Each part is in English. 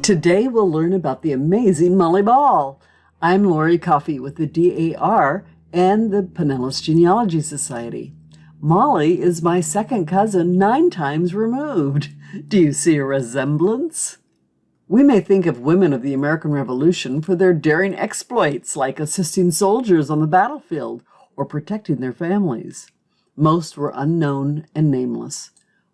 Today we'll learn about the amazing Molly Ball. I'm Lori Coffey with the DAR and the Pinellas Genealogy Society. Molly is my second cousin 9 times removed. Do you see a resemblance? We may think of women of the American Revolution for their daring exploits like assisting soldiers on the battlefield or protecting their families. Most were unknown and nameless.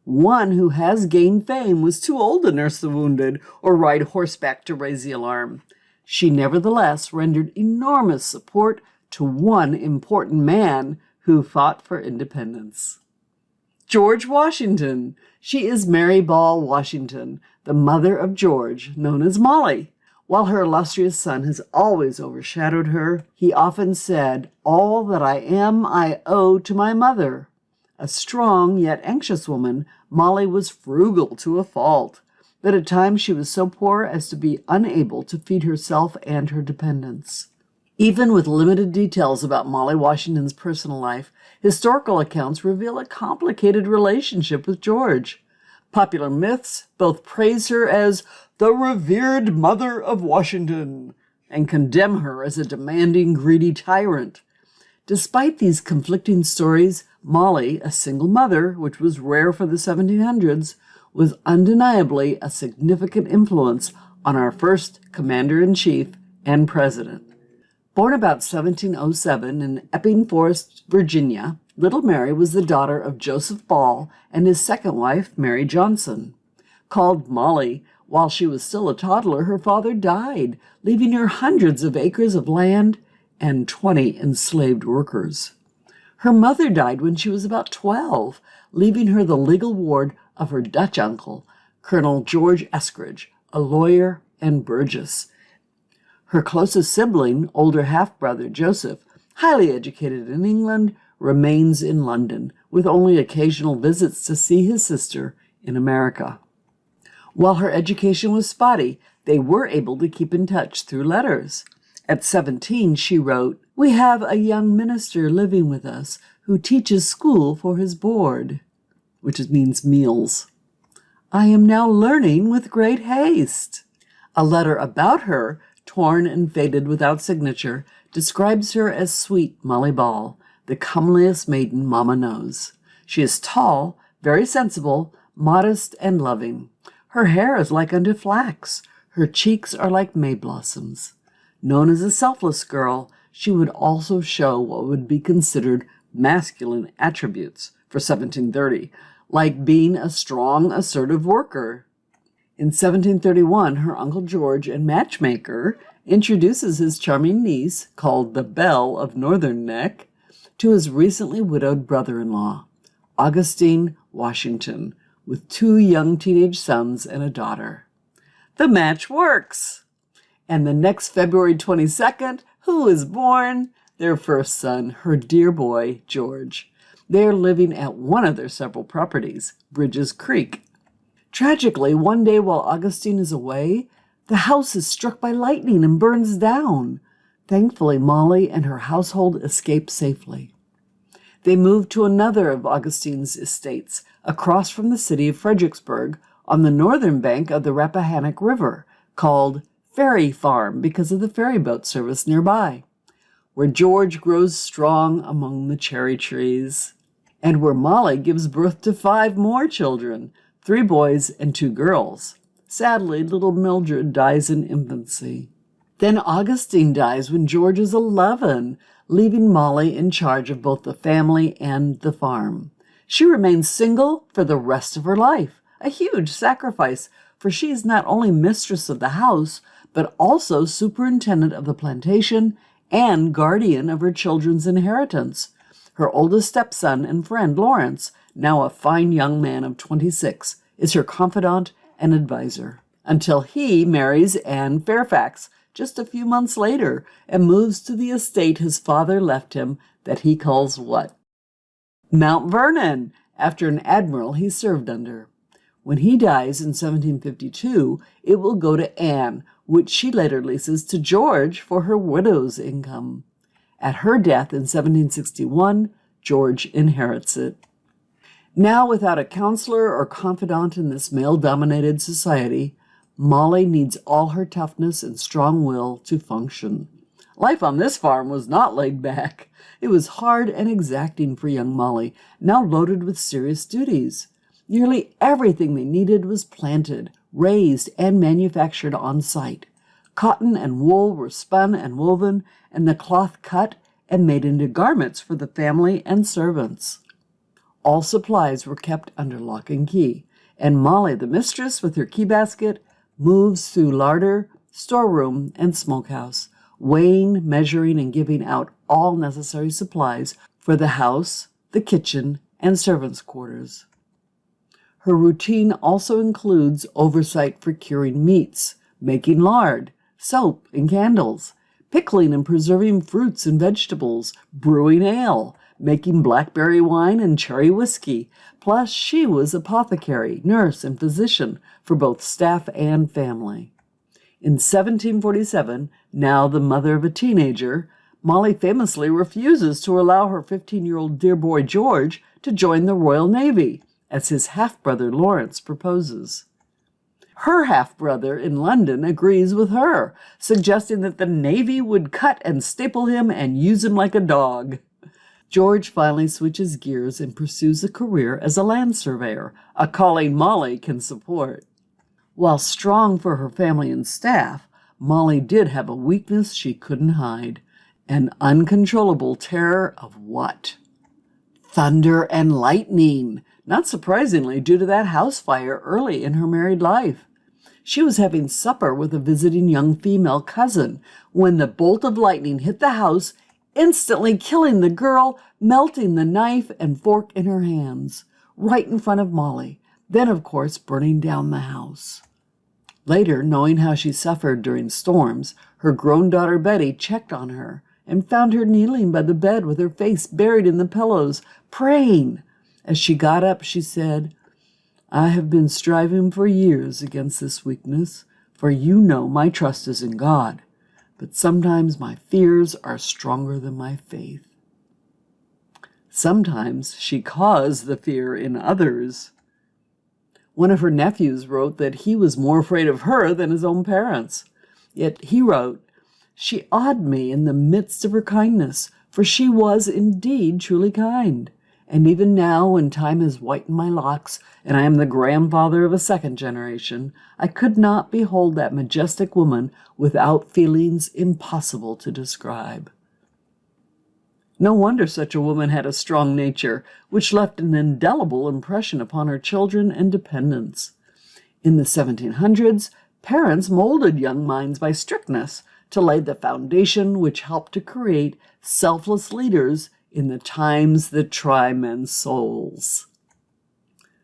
One who has gained fame was too old to nurse the wounded or ride horseback to raise the alarm. She nevertheless rendered enormous support to one important man who fought for independence. George Washington. She is Mary Ball Washington, the mother of George, known as Molly. While her illustrious son has always overshadowed her, he often said, "All that I am I owe to my mother." A strong yet anxious woman, Molly was frugal to a fault, but at times she was so poor as to be unable to feed herself and her dependents. Even with limited details about Molly Washington's personal life, historical accounts reveal a complicated relationship with George. Popular myths both praise her as the revered mother of Washington and condemn her as a demanding, greedy tyrant. Despite these conflicting stories, Molly, a single mother, which was rare for the 1700s, was undeniably a significant influence on our first commander-in-chief and president. Born about 1707 in Epping Forest, Virginia, little Mary was the daughter of Joseph Ball and his second wife, Mary Johnson. Called Molly, while she was still a toddler, her father died, leaving her hundreds of acres of land and 20 enslaved workers. Her mother died when she was about 12, leaving her the legal ward of her Dutch uncle, Colonel George Eskridge, a lawyer and burgess. Her closest sibling, older half-brother Joseph, highly educated in England, remains in London, with only occasional visits to see his sister in America. While her education was spotty, they were able to keep in touch through letters. At 17, she wrote, "We have a young minister living with us who teaches school for his board," which means meals. "I am now learning with great haste." A letter about her, torn and faded without signature, describes her as sweet Molly Ball, the comeliest maiden Mama knows. She is tall, very sensible, modest, and loving. Her hair is like unto flax. Her cheeks are like May blossoms. Known as a selfless girl, she would also show what would be considered masculine attributes for 1730, like being a strong, assertive worker. In 1731, her Uncle George and matchmaker introduces his charming niece, called the Belle of Northern Neck, to his recently widowed brother-in-law, Augustine Washington, with 2 young teenage sons and a daughter. The match works! And the next February 22nd, who is born? Their first son, her dear boy, George. They are living at one of their several properties, Bridges Creek. Tragically, one day while Augustine is away, the house is struck by lightning and burns down. Thankfully, Molly and her household escape safely. They move to another of Augustine's estates, across from the city of Fredericksburg, on the northern bank of the Rappahannock River, called Ferry Farm because of the ferry boat service nearby, where George grows strong among the cherry trees, and where Molly gives birth to 5 more children, 3 boys and 2 girls. Sadly, little Mildred dies in infancy. Then Augustine dies when George is 11, leaving Molly in charge of both the family and the farm. She remains single for the rest of her life, a huge sacrifice, for she is not only mistress of the house, but also superintendent of the plantation and guardian of her children's inheritance. Her oldest stepson and friend, Lawrence, now a fine young man of 26, is her confidant and advisor, until he marries Anne Fairfax just a few months later and moves to the estate his father left him that he calls what? Mount Vernon, after an admiral he served under. When he dies in 1752, it will go to Anne, which she later leases to George for her widow's income. At her death in 1761, George inherits it. Now, without a counselor or confidant in this male-dominated society, Molly needs all her toughness and strong will to function. Life on this farm was not laid back. It was hard and exacting for young Molly, now loaded with serious duties. Nearly everything they needed was planted, raised, and manufactured on site. Cotton and wool were spun and woven, and the cloth cut and made into garments for the family and servants. All supplies were kept under lock and key, and Molly, the mistress, with her key basket, moves through larder, storeroom, and smokehouse, weighing, measuring, and giving out all necessary supplies for the house, the kitchen, and servants' quarters. Her routine also includes oversight for curing meats, making lard, soap, and candles, pickling and preserving fruits and vegetables, brewing ale, making blackberry wine and cherry whiskey. Plus, she was apothecary, nurse, and physician for both staff and family. In 1747, now the mother of a teenager, Molly famously refuses to allow her 15-year-old dear boy George to join the Royal Navy, as his half-brother Lawrence proposes. Her half-brother in London agrees with her, suggesting that the Navy would cut and staple him and use him like a dog. George finally switches gears and pursues a career as a land surveyor, a calling Molly can support. While strong for her family and staff, Molly did have a weakness she couldn't hide, an uncontrollable terror of what? Thunder and lightning, not surprisingly due to that house fire early in her married life. She was having supper with a visiting young female cousin when the bolt of lightning hit the house, instantly killing the girl, melting the knife and fork in her hands, right in front of Molly, then, of course, burning down the house. Later, knowing how she suffered during storms, her grown daughter Betty checked on her and found her kneeling by the bed with her face buried in the pillows, praying. As she got up, she said, "I have been striving for years against this weakness, for you know my trust is in God. But sometimes my fears are stronger than my faith." Sometimes she caused the fear in others. One of her nephews wrote that he was more afraid of her than his own parents. Yet he wrote, "She awed me in the midst of her kindness, for she was indeed truly kind. And even now, when time has whitened my locks, and I am the grandfather of a second generation, I could not behold that majestic woman without feelings impossible to describe." No wonder such a woman had a strong nature, which left an indelible impression upon her children and dependents. In the 1700s, parents molded young minds by strictness to lay the foundation which helped to create selfless leaders in the times that try men's souls.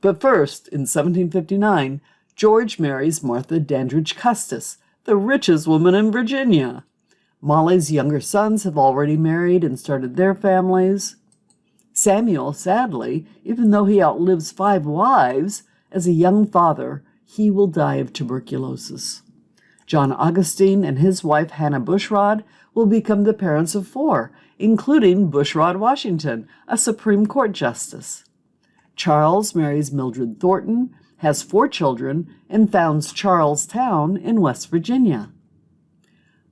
But first, in 1759, George marries Martha Dandridge Custis, the richest woman in Virginia. Molly's younger sons have already married and started their families. Samuel, sadly, even though he outlives 5 wives, as a young father, he will die of tuberculosis. John Augustine and his wife Hannah Bushrod will become the parents of 4, including Bushrod Washington, a Supreme Court justice. Charles marries Mildred Thornton, has 4 children, and founds Charlestown in West Virginia.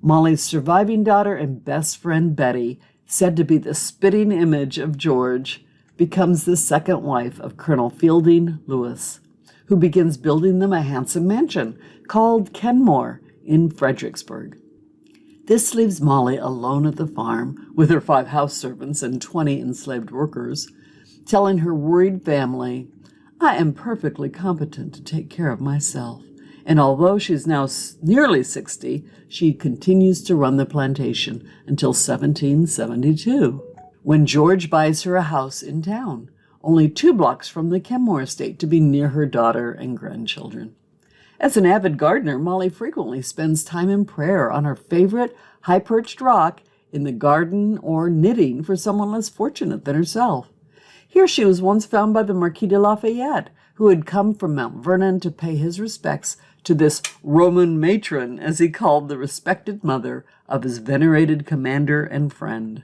Molly's surviving daughter and best friend Betty, said to be the spitting image of George, becomes the second wife of Colonel Fielding Lewis, who begins building them a handsome mansion called Kenmore in Fredericksburg. This leaves Molly alone at the farm with her 5 house servants and 20 enslaved workers, telling her worried family, "I am perfectly competent to take care of myself." And although she's now nearly 60, she continues to run the plantation until 1772, when George buys her a house in town, only 2 blocks from the Kenmore estate, to be near her daughter and grandchildren. As an avid gardener, Molly frequently spends time in prayer on her favorite high-perched rock in the garden or knitting for someone less fortunate than herself. Here she was once found by the Marquis de Lafayette, who had come from Mount Vernon to pay his respects to this Roman matron, as he called the respected mother of his venerated commander and friend.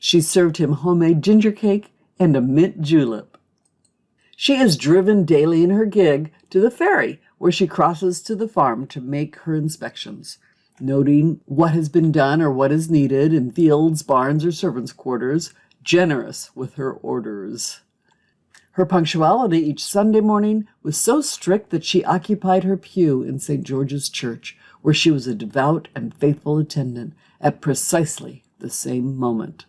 She served him homemade ginger cake and a mint julep. She is driven daily in her gig to the ferry, where she crosses to the farm to make her inspections, noting what has been done or what is needed in fields, barns, or servants' quarters, generous with her orders. Her punctuality each Sunday morning was so strict that she occupied her pew in St. George's Church, where she was a devout and faithful attendant at precisely the same moment.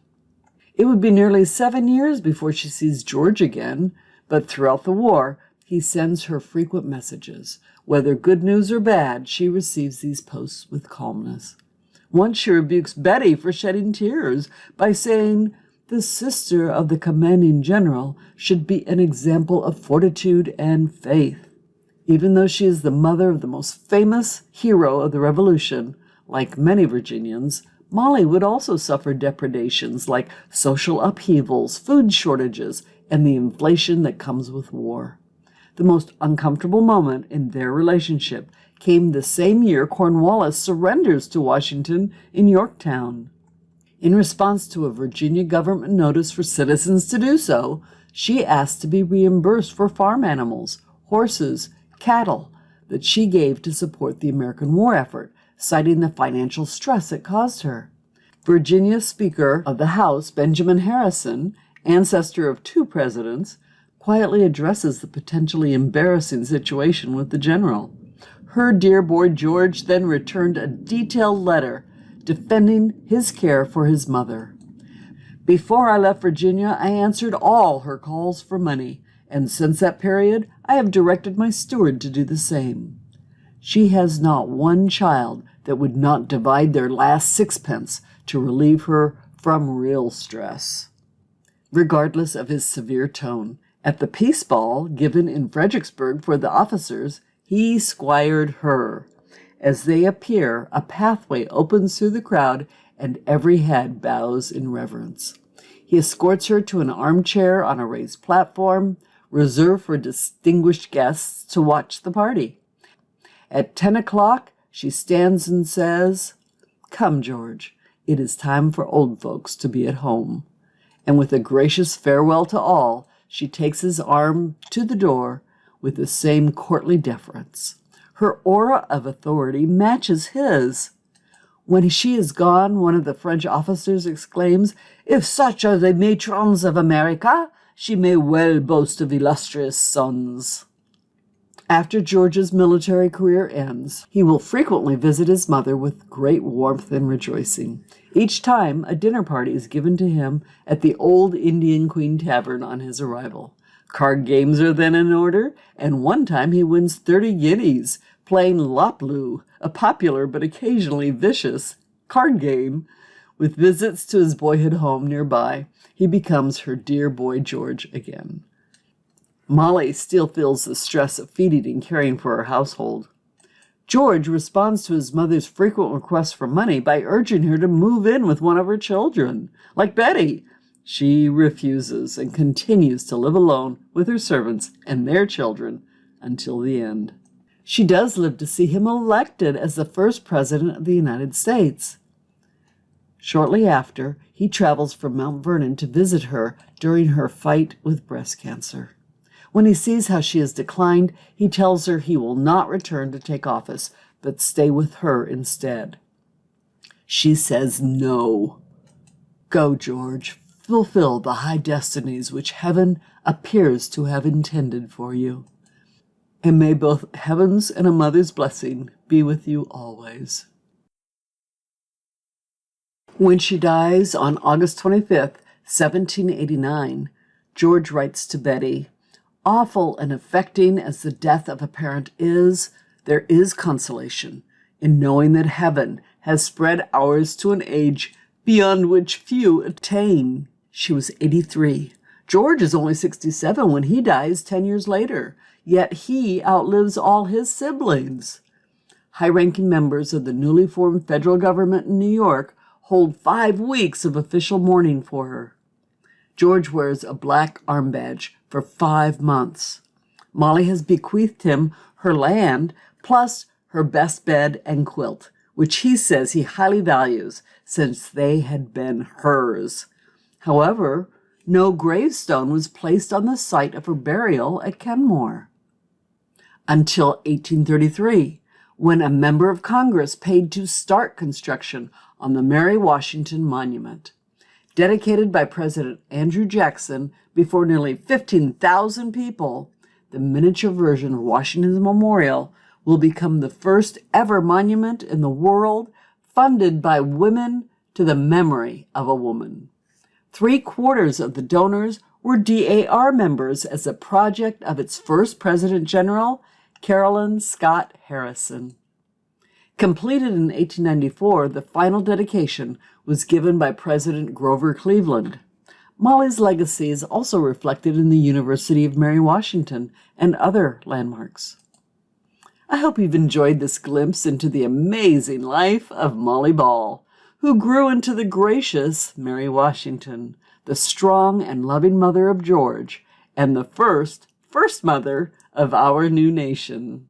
It would be nearly 7 years before she sees George again, but throughout the war, he sends her frequent messages. Whether good news or bad, she receives these posts with calmness. Once she rebukes Betty for shedding tears by saying, "The sister of the commanding general should be an example of fortitude and faith." Even though she is the mother of the most famous hero of the Revolution, like many Virginians, Molly would also suffer depredations like social upheavals, food shortages, and the inflation that comes with war. The most uncomfortable moment in their relationship came the same year Cornwallis surrenders to Washington in Yorktown. In response to a Virginia government notice for citizens to do so, she asked to be reimbursed for farm animals, horses, cattle that she gave to support the American war effort, citing the financial stress it caused her. Virginia Speaker of the House, Benjamin Harrison, ancestor of 2 presidents, quietly addresses the potentially embarrassing situation with the general. Her dear boy George then returned a detailed letter defending his care for his mother. "Before I left Virginia, I answered all her calls for money, and since that period, I have directed my steward to do the same. She has not one child that would not divide their last sixpence to relieve her from real stress." Regardless of his severe tone, at the peace ball given in Fredericksburg for the officers, he squired her. As they appear, a pathway opens through the crowd, and every head bows in reverence. He escorts her to an armchair on a raised platform, reserved for distinguished guests to watch the party. At 10 o'clock, she stands and says, "Come, George, it is time for old folks to be at home." And with a gracious farewell to all, she takes his arm to the door with the same courtly deference. Her aura of authority matches his. When she is gone, one of the French officers exclaims, "If such are the matrons of America, she may well boast of illustrious sons." After George's military career ends, he will frequently visit his mother with great warmth and rejoicing. Each time, a dinner party is given to him at the Old Indian Queen Tavern on his arrival. Card games are then in order, and one time he wins 30 guineas playing Lop-Lou, a popular but occasionally vicious card game. With visits to his boyhood home nearby, he becomes her dear boy George again. Molly still feels the stress of feeding and caring for her household. George responds to his mother's frequent requests for money by urging her to move in with one of her children, like Betty. She refuses and continues to live alone with her servants and their children until the end. She does live to see him elected as the first president of the United States. Shortly after, he travels from Mount Vernon to visit her during her fight with breast cancer. When he sees how she has declined, he tells her he will not return to take office, but stay with her instead. She says no. "Go, George, fulfill the high destinies which heaven appears to have intended for you. And may both heaven's and a mother's blessing be with you always." When she dies on August 25th, 1789, George writes to Betty, "Awful and affecting as the death of a parent is, there is consolation in knowing that heaven has spread ours to an age beyond which few attain." She was 83. George is only 67 when he dies 10 years later, yet he outlives all his siblings. High-ranking members of the newly formed federal government in New York hold 5 weeks of official mourning for her. George wears a black arm badge for 5 months. Molly has bequeathed him her land, plus her best bed and quilt, which he says he highly values since they had been hers. However, no gravestone was placed on the site of her burial at Kenmore. until 1833, when a member of Congress paid to start construction on the Mary Washington Monument. Dedicated by President Andrew Jackson before nearly 15,000 people, the miniature version of Washington's Memorial will become the first ever monument in the world funded by women to the memory of a woman. 3/4 of the donors were DAR members as a project of its first President General, Carolyn Scott Harrison. Completed in 1894, the final dedication was given by President Grover Cleveland. Molly's legacy is also reflected in the University of Mary Washington and other landmarks. I hope you've enjoyed this glimpse into the amazing life of Molly Ball, who grew into the gracious Mary Washington, the strong and loving mother of George, and the first mother of our new nation.